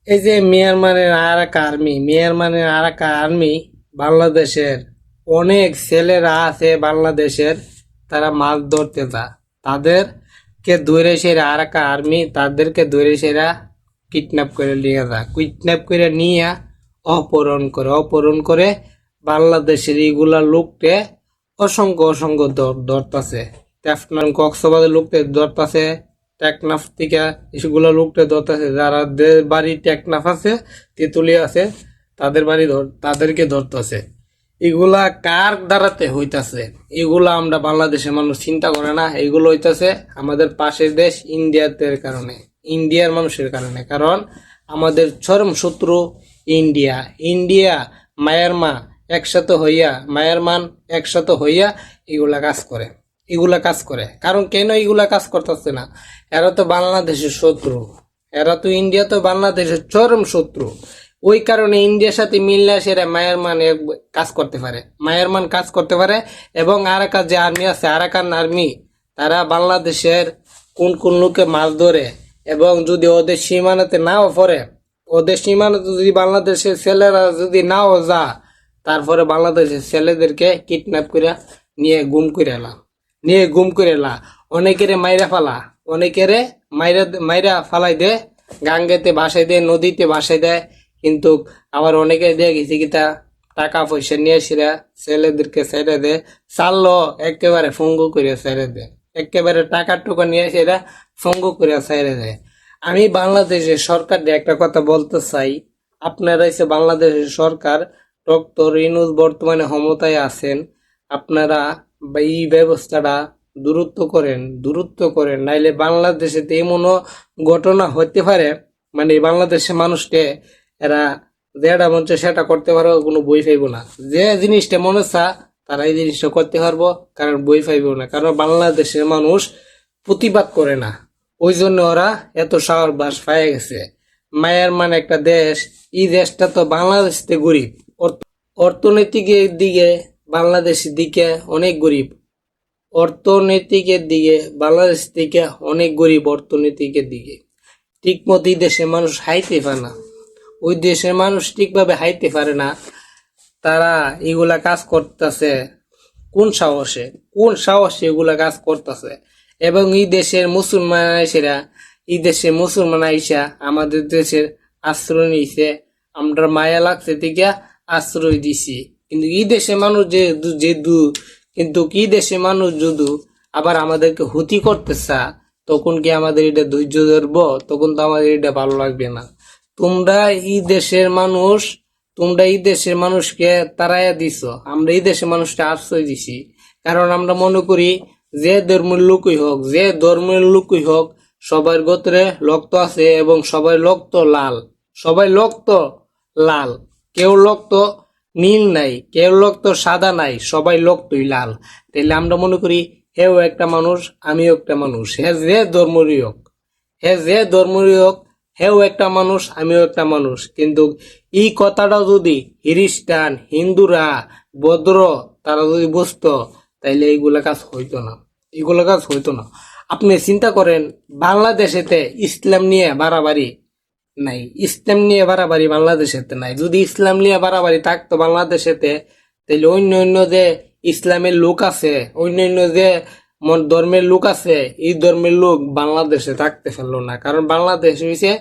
এই যে মিয়ানমারের আরাকা আর্মি বাংলাদেশের অনেক ছেলেরা আছে বাংলাদেশের, তারা মাছ ধরতে যায়। তাদেরকে ধরে সেরা আরাকা আর্মি তাদেরকে ধরে সেরা কিডন্যাপ করে নিয়ে যায়। কিডন্যাপ করে নিয়ে অপহরণ করে বাংলাদেশের এইগুলা লোককে অসংখ্য অসংখ্য ধরতাছে। টেকনাফ কক্সবাজার লোককে ধরতাছে, টেকনাফ থেকে এগুলো লোককে ধরতাছে। যারা বাড়ি টেকনাফ আছে, তেঁতুলিয়া আছে, তাদেরকে ধরতাছে। এগুলা কার দ্বারাতে হইতাছে? এগুলা আমরা বাংলাদেশের মানুষ চিন্তা করে না। এগুলো হইতাছে আমাদের পাশের দেশ কারণে, ইন্ডিয়ার মানুষের কারণে। কারণ আমাদের চরম শত্রু ইন্ডিয়া। মায়ানমার একসাথে হইয়া এগুলা কাজ করে। কারণ কেন এগুলা কাজ করতেছে না? এরা তো বাংলাদেশের শত্রু, এরা তো ইন্ডিয়া তো বাংলাদেশের চরম শত্রু। ওই কারণে ইন্ডিয়ার সাথে মিললে সেরা মায়ানমার কাজ করতে পারে। এবং আরাকান যে আর্মি আছে, আরাকান আর্মি, তারা বাংলাদেশের কোন কোন লোকে মাছ ধরে, এবং যদি ওদের সীমানাতে নাও পড়ে, ওদের সীমানাতে যদি বাংলাদেশের ছেলেরা যদি নাও যা, তারপরে বাংলাদেশের ছেলেদেরকে কিডন্যাপ করে নিয়ে গুম করে এলা অনেকেরে মাইরা ফালাই দে, গাঙ্গেতে ভাসাই দেয়, নদীতে ভাসাই দেয়। কিন্তু আবার অনেকে দিয়ে গেছে কি তা টাকা পয়সা নিয়ে সেরা ছেলেদেরকে ছেড়ে দেয়। চাললো একেবারে ফঙ্গু করে ছেড়ে দেয়, একেবারে টাকা টুকা নিয়ে সেরা ফঙ্গু করে ছেড়ে দেয়। আমি বাংলাদেশের সরকারকে একটা কথা বলতে চাই। আপনারা এসে বাংলাদেশের সরকার, ডক্টর ইউনূস বর্তমানে ক্ষমতায় আছেন, আপনারা এই ব্যবস্থাটা দূরত্ব করেন, নাইলে বাংলাদেশে এমনও ঘটনা হতে পারে, মানে বাংলাদেশের মানুষকে এরা যেটা মন চায় সেটা করতে পারবো, কোনো বই পাইব না। যে জিনিসটা মনে চা তারা এই জিনিসটা করতে পারবো, কারণ বই পাইব না। কারণ বাংলাদেশের মানুষ প্রতিবাদ করে না, ওই জন্য ওরা এত সাহস পায়ে গেছে। মায়ানমার একটা দেশ, এই দেশটা তো বাংলাদেশ থেকে গরিব, অর্থনৈতিকের দিকে বাংলাদেশের দিকে অনেক গরিব, অর্থনৈতিকের দিকে বাংলাদেশ থেকে অনেক গরিব। অর্থনৈতিকের দিকে ঠিক মতো এই দেশের মানুষ হাইতে পারে না, ওই দেশের মানুষ ঠিকভাবে হাইতে পারে না। তারা এগুলা কাজ করতেছে কোন সাহসে এগুলা কাজ করতেছে। এবং এই দেশের মুসলমান আইসা আমাদের দেশের আশ্রয় নিছে, আমরা মায়া লাগছে থেকে আশ্রয় দিছি। কিন্তু এই দেশের মানুষ কিন্তু কি দেশে মানুষ যদি আবার আমাদেরকে হুতি করতে চা, তখন কি আমাদের এটা ধৈর্য ধরবো? তখন তো আমাদের এটা ভালো লাগবে না। তোমরা এই দেশের মানুষকে তাড়াইয়া দিছ, আমরা এই দেশের মানুষকে আশ্রয় দিছি। কারণ আমরা মনে করি যে ধর্মের লোকই হোক সবার গোত্রে রক্ত আছে, এবং সবাই রক্ত লাল, কেউ রক্ত নীল নাই, কেউ রক্ত সাদা নাই, সবাই রক্তই লাল। তাইলে আমরা মনে করি হেও একটা মানুষ, আমিও একটা মানুষ। হেও একটা মানুষ, আমিও একটা মানুষ। কিন্তু এই কথাটা যদি খ্রিস্টান, হিন্দুরা, বৌদ্ধ তারা যদি বুঝতো, তাইলে এইগুলা কাজ হইতো না। আপনি চিন্তা করেন, বাংলাদেশেতে ইসলাম নিয়ে বাড়াবাড়ি বাংলাদেশেতে নাই। যদি ইসলাম নিয়ে বাড়াবাড়ি থাকতো বাংলাদেশেতে, তাহলে অন্য যে ইসলামের লোক আছে, অন্য যে ধর্মের লোক আছে, এই ধর্মের লোক বাংলাদেশে থাকতে পারলো না। কারণ বাংলাদেশ হয়েছে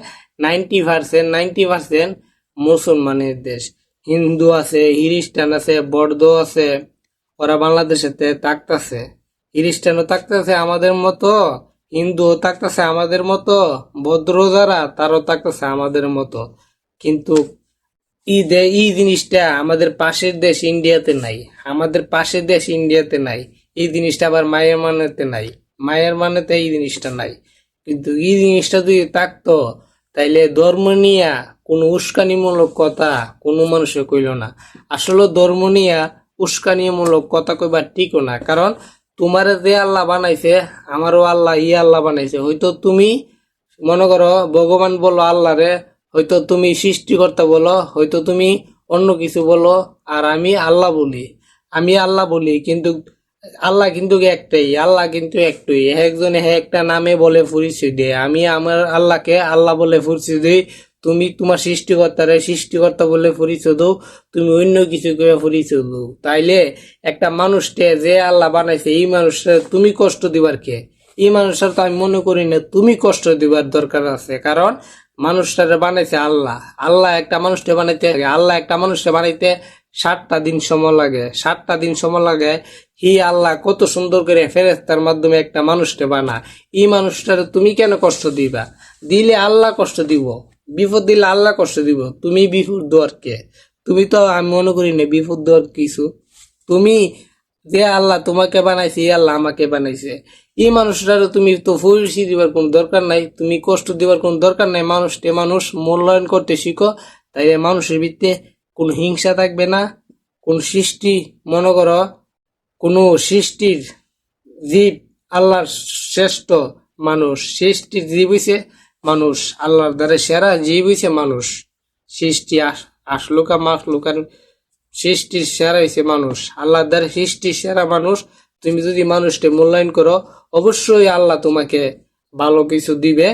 90% মুসলমানের দেশ। হিন্দু আছে, খ্রিস্টান আছে, বৌদ্ধ আছে, ওরা বাংলাদেশেতে থাকতেছে। খ্রিস্টানও থাকতেছে আমাদের মতো, হিন্দুও থাকতেছে আমাদের মতো, বৌদ্ধ যারা তারও থাকতেছে আমাদের মতো। কিন্তু এই জিনিসটা আমাদের পাশের দেশ ইন্ডিয়াতে নাই। এই জিনিসটা আবার মায়ানমারেতে এই জিনিসটা নাই। কিন্তু এই জিনিসটা যদি থাকতো, তাইলে ধর্ম নিয়ে কোনো উস্কানিমূলক কথা কোনো মানুষে কইল না। আসলে ধর্ম নিয়ে উস্কানিমূলক কথা কইবার ঠিকও না। কারণ তোমার যে আল্লাহ বানাইছে, আমারও আল্লাহ বানাইছে। হয়তো তুমি মনে করো ভগবান বলো আল্লাহ রে, হয়তো তুমি সৃষ্টিকর্তা বলো, হয়তো তুমি অন্য কিছু বলো, আর আমি আল্লাহ বলি। কিন্তু আল্লাহ কিন্তু একটাই। একজনে একটা নামে বলে পরিচয় দেয়। আমি আমার আল্লাহকে আল্লাহ বলে পরিচয় দিই, তুমি তোমার সৃষ্টিকর্তারে সৃষ্টিকর্তা বলে পরিচয় দাও, তুমি অন্য কিছু করে পরিচয় দাও। তাইলে একটা মানুষকে যে আল্লাহ বানাইছে এই মানুষটা তুমি কষ্ট দিবার কে? এই মানুষটার তো আমি মনে করি না তুমি কষ্ট দিবার দরকার আছে, কারণ মানুষটারে বানাইছে আল্লাহ। আল্লাহ একটা মানুষকে বানাইতে, আল্লাহ একটা মানুষকে বানাইতে 7টা দিন সময় লাগে। 7টা দিন সময় লাগে। হি আল্লাহ কত সুন্দর করে ফেরেশতার মাধ্যমে একটা মানুষকে বানা। এই মানুষটারে তুমি কেন কষ্ট দিবা? দিলে আল্লাহ কষ্ট দিব, বিপদ দিলে আল্লাহ কষ্ট দিব। তুমি বিপদ দেওয়ার কে? তুমি তো আমি মনে করি না বিপদ দেওয়ার কিছু। তুমি যে আল্লাহ তোমাকে বানাইছে, এই আল্লাহ আমাকে বানাইছে। এই মানুষটারও তুমি তো পরিচয় দিবার কোন দরকার নাই, তুমি কষ্ট দিবার কোন দরকার নাই। মানুষকে মানুষ মূল্যায়ন করতে শিখো, তাইলে মানুষের ভিত্তিতে কোন হিংসা থাকবে না। কোন সৃষ্টি মনে করো, কোন সৃষ্টির জীব আল্লাহর শ্রেষ্ঠ মানুষ, সৃষ্টির জীব হইছে মানুষ, আল্লাহর দ্বারা সেরা জীব হইছে মানুষ। সৃষ্টি আসলুকা মাখলুকার সৃষ্টির সেরা হইছে মানুষ, আল্লাহর দ্বারা সৃষ্টির সেরা মানুষ। তুমি যদি মানুষকে মূল্যায়ন করো, অবশ্যই আল্লাহ তোমাকে ভালো কিছু দিবে।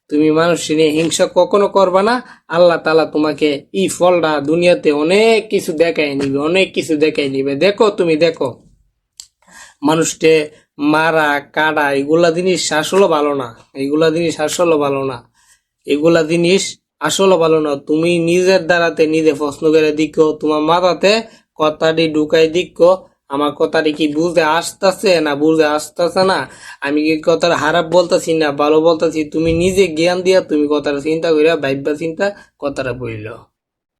তুমি মানুষের নিয়ে হিংসা কখনো করবা না। আল্লাহ তাআলা তোমাকে এই ফলটা দুনিয়াতে অনেক কিছু দেখাই নিবে, অনেক কিছু দেখাই নিবে। দেখো, তুমি দেখো, মানুষকে মারা কাটা এগুলা জিনিস আসলে ভালো না, এগুলা জিনিস আসলে ভালো না, এগুলা জিনিস আসলে ভালো না। তুমি নিজের দ্বারাতে নিজে প্রশ্ন করে দিকো, তোমার মাথাতে কথাটি ঢুকাই দিকো, আমার কথাটি কি বুঝতে আসতেছে না বুঝতে আসতেছে না, আমি কি কথাটা খারাপ বলতেছি না ভালো বলতেছি, তুমি নিজে জ্ঞান দিয়া তুমি কথাটা চিন্তা করিয়া ভাইবা চিন্তা কথাটা বললো।